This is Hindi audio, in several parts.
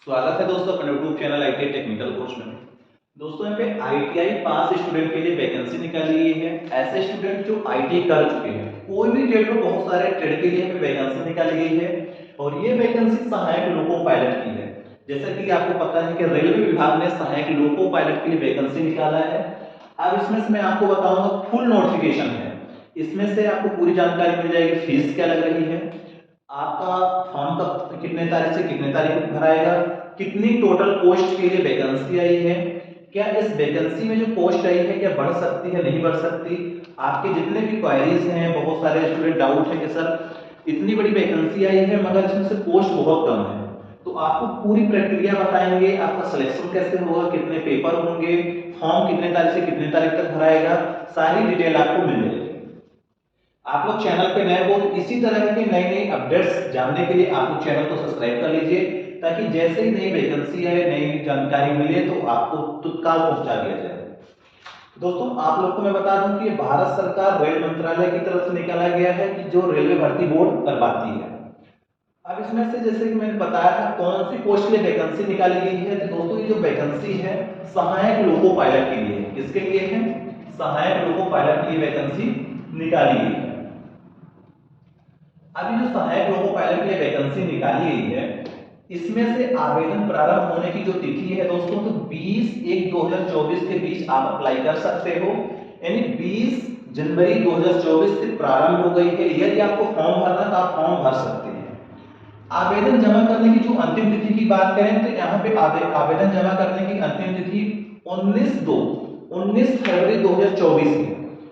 स्वागत है दोस्तों अपने YouTube channel IT technical course में। दोस्तों यहाँ पे आईटीआई पास स्टूडेंट के लिए वैकेंसी निकाली गई है। ऐसे स्टूडेंट जो आईटीआई कर चुके हैं, कोई भी ट्रेड में बहुत सारे ट्रेड के लिए यहाँ पे वैकेंसी निकाली गई है और ये वैकेंसी सहायक लोको पायलट की है। जैसा कि आपको पता है कि रेलवे विभाग ने सहायक लोको पायलट के लिए वैकेंसी निकाला है। अब इसमें से मैं आपको बताऊंगा, फुल नोटिफिकेशन है, इसमें से आपको पूरी जानकारी मिल जाएगी। फीस क्या लग रही है, आपका फॉर्म कब कितने तारीख से कितने तारीख को भराएगा, कितनी टोटल पोस्ट के लिए वैकेंसी आई है, क्या इस वैकेंसी में जो पोस्ट आई है क्या बढ़ सकती है नहीं बढ़ सकती, आपके जितने भी क्वेरीज हैं, बहुत सारे स्टूडेंट डाउट है कि सर इतनी बड़ी वैकेंसी आई है मगर इसमें से पोस्ट बहुत कम है, तो आपको पूरी प्रक्रिया बताएंगे। आपका सिलेक्शन कैसे होगा, कितने पेपर होंगे, फॉर्म कितने तारीख से कितने तारीख तक भराएगा, सारी डिटेल आपको मिल जाएगी। आप लोग चैनल पे नए हो तो इसी तरह की नई नई अपडेट्स जानने के लिए आप लोग चैनल को सब्सक्राइब कर लीजिए, ताकि जैसे ही नई वैकेंसी आए, नई जानकारी मिले तो आपको तत्काल पहुंचा दिया जाए। दोस्तों आप लोग को मैं बता दूं कि ये भारत सरकार रेल मंत्रालय की तरफ से निकाला गया है कि जो रेलवे भर्ती बोर्ड करवाती है। अब इसमें से जैसे कि मैंने बताया था कौन सी पोस्ट के लिए वैकेंसी निकाली गई है, तो दोस्तों ये जो वैकेंसी है सहायक लोको पायलट के लिए, किसके लिए है, सहायक लोको पायलट के लिए वैकेंसी निकाली गई है। अभी जो सहायक लोको पायलट के लिए वैकेंसी निकाली गई है, इसमें से आवेदन प्रारंभ होने की जो तिथि है दोस्तों, तो 20/1/2024 के बीच आप अप्लाई कर सकते हो। यानी 20 जनवरी 2024 से प्रारंभ हो गई है। यदि आपको फॉर्म भरना तो आप फॉर्म भर सकते हैं। आवेदन जमा करने की जो अंतिम तिथि की बात करें तो यहाँ पे आवेदन जमा करने की अंतिम तिथि 19 फरवरी 2024 है।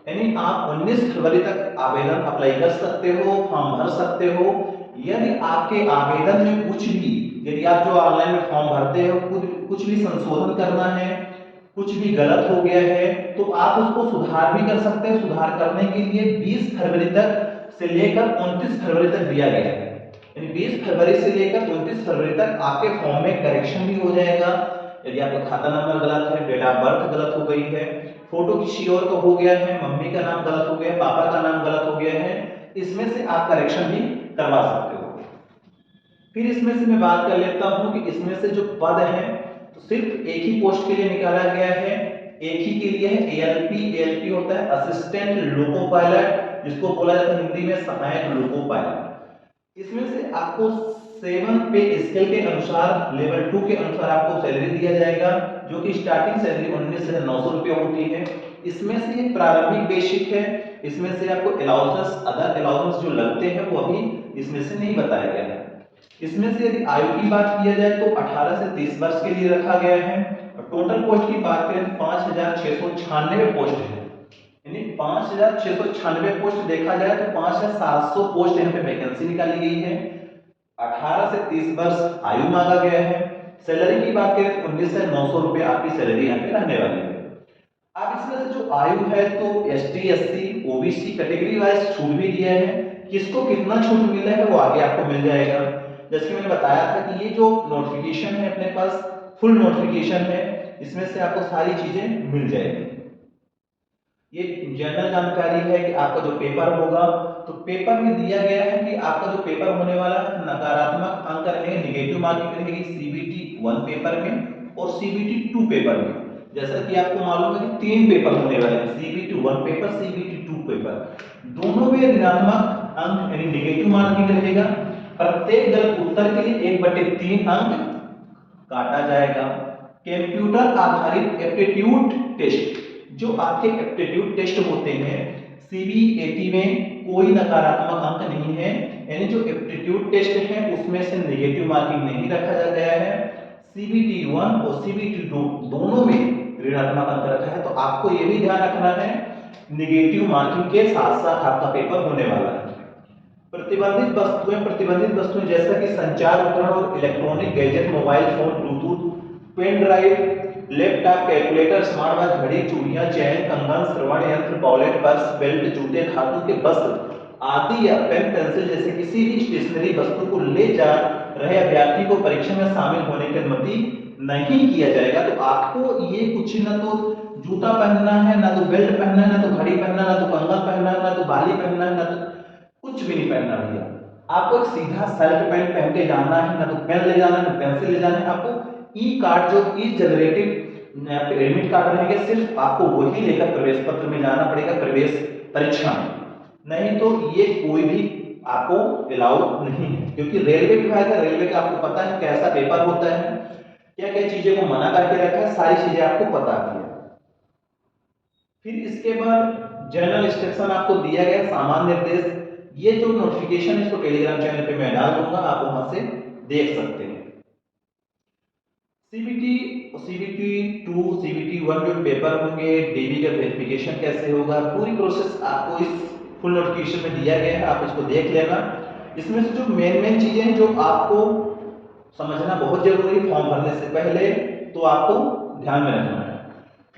यानी आप 19 फरवरी तक आवेदन अप्लाई कर सकते हो, फॉर्म भर सकते हो। यदि आपके आवेदन में कुछ भी, यदि आप जो ऑनलाइन में फॉर्म भरते हो कुछ भी संशोधन करना है, कुछ भी गलत हो गया है, तो आप उसको सुधार भी कर सकते हैं। सुधार करने के लिए 20 फरवरी तक से लेकर 29 फरवरी तक दिया गया है। यानी 20 फरवरी से लेकर 29 फरवरी तक आपके फॉर्म में करेक्शन भी हो जाएगा। यदि आपका खाता नंबर गलत है, डेट ऑफ बर्थ गलत हो गई है, फोटो किसी और का हो गया है, मम्मी का नाम गलत हो गया है, पापा का नाम गलत हो गया है, इसमें से आप करेक्शन भी करवा सकते हो। फिर इसमें से मैं बात कर लेता हूं कि इसमें से जो पद है तो सिर्फ एक ही पोस्ट के लिए निकाला गया है, एक ही के लिए है, एएलपी। एएलपी होता है असिस्टेंट लोको पायलट, जिसको बोला जाता है हिंदी में सहायक लोको पायलट। इसमें से आपको 7 पे स्केल के अनुसार लेवल 2 के अनुसार आपको सैलरी दिया जाएगा, जो कि स्टार्टिंग सैलरी 19,900 रुपये होती है। इसमें से ये प्रारंभिक बेसिक है, इसमें से आपको अलाउंसेस, अदर अलाउंसेस जो लगते हैं वो अभी इसमें से नहीं बताया गया है। इसमें से यदि आयु की बात किया जाए तो 18 से 30 वर्ष के लिए रखा गया है। और टोटल पोस्ट की बात करें तो 5,696 पोस्ट है। यानी 5,696 पोस्ट देखा जाए तो 5,700 पोस्ट यहाँ पे वैकेंसी निकाली गई है। 18 से 30 वर्ष आयु मांगा गया है। सैलरी की बात करें तो 19,900 रुपए आपकी सैलरी यहाँ पे रहने वाली है। अब इसमें से जो आयु है तो ST, SC, OBC category wise छूट भी दिया है। किसको कितना छूट मिला है वो आगे आपको मिल जाएगा। जैसे कि मैंने बताया था कि ये जो नोटिफिकेशन है अपने पास फुल नोटिफिकेशन है, इसमें से आपको सारी चीजें मिल जाएगी। ये जनरल जानकारी है कि आपका जो पेपर होगा, तो पेपर में दिया गया है कि आपका जो पेपर होने वाला है नकारात्मक अंक रहेंगे, नेगेटिव मार्किंग रहेगी सीबीटी 1 पेपर में और सीबीटी 2 पेपर में। जैसा कि आपको मालूम है कि 3 पेपर होने वाले हैं, सीबीटी 1 पेपर, सीबीटी 2 पेपर। दोनों में ऋणात्मक अंक यानी नेगेटिव मार्किंग रहेगा। प्रत्येक गलत उत्तर के लिए 1/3 अंक काटा जाएगा। कंप्यूटर आधारित एप्टीट्यूड टेस्ट, जो आपके एप्टीट्यूड टेस्ट होते हैं सीबीएटी में कोई नकारात्मक अंक नहीं है। यानी जो एप्टीट्यूड टेस्ट है उसमें से नेगेटिव मार्किंग नहीं रखा गया है। सीबीटी 1 और सीबीटी 2 दोनों में ऋणात्मक अंक रखा है। तो आपको यह भी ध्यान रखना है नेगेटिव मार्किंग के साथ साथ आपका पेपर होने वाला है। प्रतिबंधित वस्तुएं जैसा कि संचार उपकरण और electronic gadget, mobile phone, Bluetooth, pen drive, laptop, calculator, smart watch, घड़ी, चूड़ियां, चैन, कंगन, श्रवण यंत्र, वॉलेट, पर्स, बेल्ट, जूते, धातु के वस्त्र आदि या पेन, पेंसिल जैसे किसी भी स्टेशनरी वस्तु को ले जा रहे अभ्यर्थी को परीक्षा में शामिल होने की अनुमति नहीं किया जाएगा। तो आपको ये कुछ ना तो जूता पहनना है, ना तो बेल्ट पहनना है, ना तो घड़ी पहनना, ना तो कंगन पहनना है, ना तो बाली पहनना है, ना तो कुछ भी नहीं पहनना भैया। आपको एक सीधा शर्ट पैंट पहन के जाना है, ना तो पेन ले जाना है ना पेंसिल ले जाना है। आपको ई कार्ड जो ई जनरेटिव एडमिट कार्ड रहेंगे, सिर्फ आपको वही लेकर प्रवेश पत्र में जाना पड़ेगा प्रवेश परीक्षा में, नहीं तो ये कोई भी आपको अलाउ नहीं है। क्योंकि रेलवे विभाग है, रेलवे का आपको पता है कैसा पेपर होता है, क्या क्या चीजें को मना करके रखा है, सारी चीजें आपको पता है। फिर इसके बाद जनरल इंस्ट्रक्शन आपको दिया गया, सामान्य निर्देश। ये जो नोटिफिकेशन है इसको टेलीग्राम चैनल पे मैं डाल दूंगा, आप वहां से देख सकते हैं। सीबीटी, सीबीटी 2, सीबीटी 1 जो पेपर होंगे, डीबी का वेरिफिकेशन कैसे होगा, पूरी प्रोसेस आपको इस फुल नोटिफिकेशन में दिया गया है, आप इसको देख लेना। इसमें से जो मेन चीजें हैं जो आपको समझना बहुत जरूरी है फॉर्म भरने से पहले, तो आपको ध्यान में रखना है।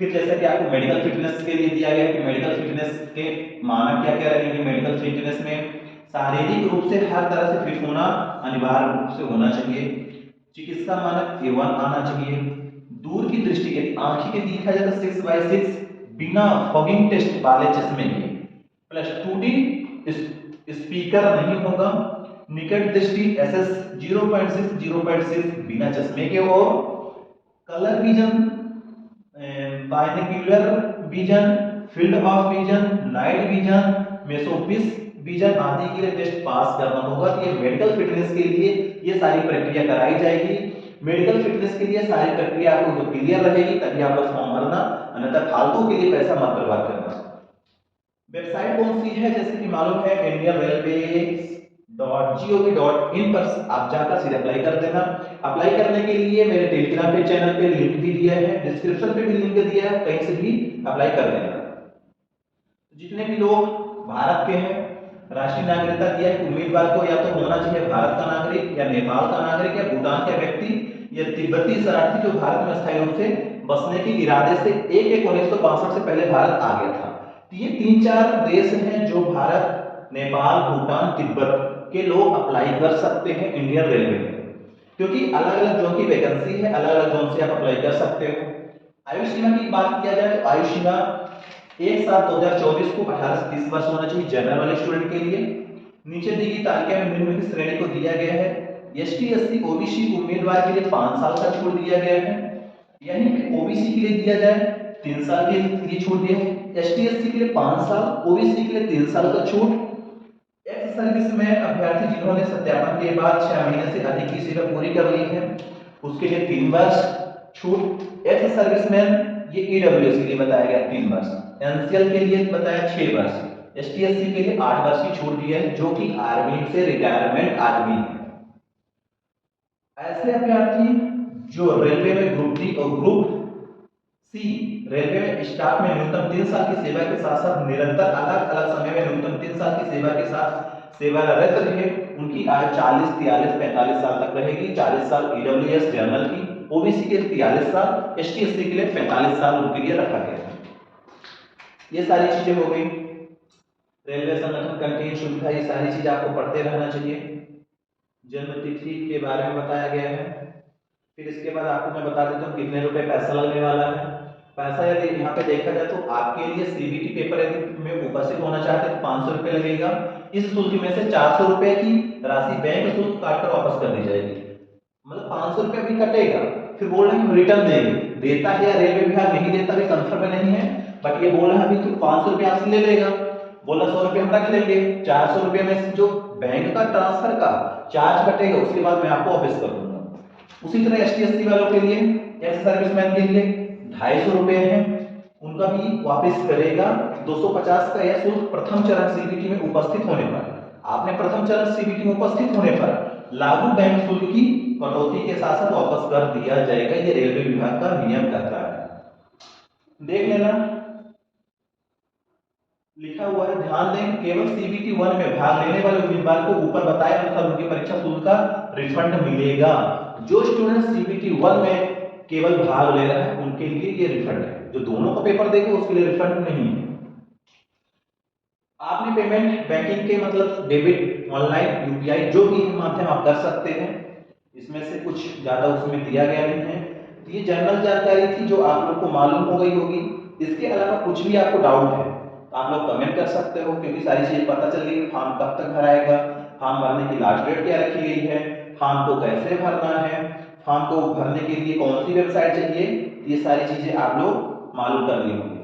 फिर जैसा कि आपको मेडिकल फिटनेस के लिए दिया गया है कि मेडिकल फिटनेस के मानक क्या क्या रहेंगे। मेडिकल फिटनेस में शारीरिक रूप से हर तरह से फिट होना अनिवार्य रूप से होना चाहिए। चिकित्सा मानक A1 आना चाहिए। दूर की दृष्टि यदि आंखी के देखा जाए तो 6x6 बिना फॉगिंग टेस्ट वाले चश्मे के, प्लस 2D स्पीकर नहीं होगा। निकट दृष्टि SS 0.6 0.6 बिना चश्मे के, और colour vision, binocular vision, field of vision, night vision, mesopic vision आदि के लिए टेस्ट पास करना होगा। तो ये मेडिकल फिटनेस के लिए ये सारी प्रक्रिया कराई जाएगी। मेडिकल फिटनेस के लिए सारी प्रक्रिया आपको क्लियर रहेगी तभी आप लोग फॉर्म भरना, अन्यथा फालतू के लिए पैसा मत बर्बाद करना। वेबसाइट कौन सी है, जैसे कि मालूम है indianrailways.gov.in पर आप जाकर सीधे अप्लाई कर देना। अप्लाई करने के लिए मेरे टेलीग्राम पे चैनल पे लिंक भी दिया है, डिस्क्रिप्शन पे भी लिंक दिया है, कहीं से भी अप्लाई कर देना। जितने भी लोग भारत के हैं, राष्ट्रीय नागरिकता दिया है, उम्मीदवार को या तो होना चाहिए भारत का नागरिक या नेपाल का नागरिक या भूटान का व्यक्ति या तिब्बती शरणार्थी जो भारत में स्थायी रूप से बसने के इरादे से 1/1/1962 से पहले भारत आ गया था। ये 3-4 देश हैं जो भारत, नेपाल, भूटान, तिब्बत के लोग अप्लाई कर सकते हैं इंडियन रेलवे में, क्योंकि अलग अलग जोन की वैकेंसी है, अलग अलग जोन से आप अप्लाई कर सकते हो। आयु सीमा की बात किया जाए तो आयु सीमा 1/7/2024 को 18 से 30 वर्ष होना चाहिए जनरल वाले स्टूडेंट के लिए। नीचे दी गई तालिका में निम्नलिखित श्रेणी को दिया गया है। एसटी, एससी, ओबीसी उम्मीदवार के लिए 5 साल का छूट दिया गया है, यानी कि ओबीसी के लिए दिया जाए 3 साल के लिए छूट दिया है, एसटी एससी के लिए 5 साल, ओबीसी के लिए 3 साल का छूट। एक्स सर्विस में अभ्यर्थी जिन्होंने सत्यापन के बाद 6 महीने से अधिक की सेवा पूरी कर ली है उसके लिए 3 वर्ष छूट। एक्स सर्विसमैन ये ईडब्ल्यूएस के लिए बताया गया 3 वर्ष, एनसीएल के लिए बताया 6 वर्ष, एसटीएससी के लिए 8 वर्ष की छूट दी है जो कि आर्मी से रिटायरमेंट आदमी है। ऐसे अभ्यर्थी जो रेलवे में ग्रुप डी और ग्रुप सी रेलवे में स्टाफ में न्यूनतम 3 साल की सेवा के साथ साथ निरंतर अलग अलग समय में न्यूनतम 3 साल की सेवा के साथ सेवारत रहे, उनकी आयु 40, 43, 45 साल तक रहेगी। 40 साल ईडब्ल्यूएस जनरल की, ओबीसी के लिए 43 साल, एसटीएससी के लिए 45 साल उनके लिए रखा गया है। ये सारी चीजें हो गई। रेलवे संगठन, कैंटीन सुविधा, ये सारी चीज आपको पढ़ते रहना चाहिए। जन्म तिथि के बारे में बताया गया है। फिर इसके बाद आपको मैं बता देता हूँ कितने रुपए पैसा लगने वाला है। पैसा यदि यहाँ पे देखा जाए तो आपके लिए सीबीटी पेपर यदि में उपस्थित होना चाहते हैं तो 500 रुपए लगेगा। इस शुल्क में से 400 रुपए की राशि बैंक शुल्क काटकर वापस कर दी जाएगी, मतलब 500 रुपए भी कटेगा। फिर बोल रहे हैं रिटर्न देंगे, देता है या रेलवे विभाग नहीं देता भी कंफर्म नहीं है, बट ये बोल रहा है अभी तो 500 रुपए आपसे ले लेगा, बोला 100 रुपए हम रख लेंगे, 400 रुपए में से जो बैंक का ट्रांसफर का चार्ज कटेगा उसके बाद मैं आपको वापस कर दूंगा। उसी तरह एसटीएससी वालों के लिए, एक्स सर्विसमैन के लिए 250 रुपए है, उनका भी वापस करेगा। 250 का यह शुल्क प्रथम चरण सीबीटी में उपस्थित होने पर, आपने प्रथम चरण सीबीटी में उपस्थित होने पर लागू बैंक शुल्क की कटौती के साथ साथ वापस कर दिया जाएगा। ये रेलवे विभाग का नियम कहता है, देख लेना लिखा हुआ है, ध्यान दें। केवल सीबीटी 1 में भाग लेने वाले उम्मीदवार को ऊपर बताए अनुसार उनकी परीक्षा शुल्क का रिफंड मिलेगा। जो स्टूडेंट सीबीटी 1 में केवल भाग ले रहा है उनके लिए ये रिफंड है, जो दोनों का पेपर देखे उसके लिए रिफंड नहीं है। आपने पेमेंट बैंकिंग के मतलब डेबिट, ऑनलाइन, यूपीआई जो भी माध्यम आप कर सकते हैं, इसमें से कुछ ज्यादा उसमें दिया गया नहीं है। तो ये जनरल जानकारी थी जो आप लोग को मालूम हो गई होगी। इसके अलावा कुछ भी आपको डाउट है तो आप लोग कमेंट कर सकते हो, क्योंकि सारी चीजें पता चल गई। फॉर्म कब तक भराएगा, फॉर्म भरने की लास्ट डेट क्या रखी गई है, फॉर्म को कैसे भरना है, फॉर्म को भरने के लिए कौन सी वेबसाइट चाहिए, ये सारी चीजें आप लोग मालूम कर लिए होंगे।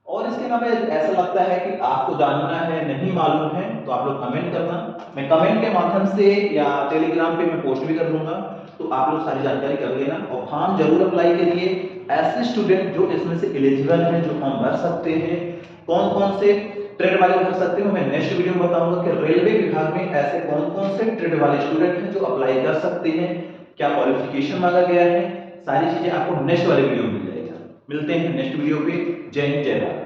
और इसके अलावा ऐसा लगता है कि आपको जानना है, नहीं मालूम है, तो आप लोग कमेंट करना, मैं कमेंट के माध्यम से या टेलीग्राम पे मैं पोस्ट भी कर दूंगा, तो आप लोग सारी जानकारी कर लेना। और फॉर्म जरूर अप्लाई करिए। ऐसे स्टूडेंट जो इसमें से एलिजिबल हैं, जो फॉर्म भर सकते हैं, कौन कौन से ट्रेड वाले भर सकते हो, मैं नेक्स्ट वीडियो में बताऊंगा कि रेलवे विभाग में ऐसे कौन कौन से ट्रेड वाले स्टूडेंट हैं जो अप्लाई कर सकते हैं, क्या क्वालिफिकेशन मांगा गया है, सारी चीजें आपको नेक्स्ट वाले वीडियो में मिल जाएगा। मिलते हैं नेक्स्ट वीडियो पे। जय हिंद, जय भारत।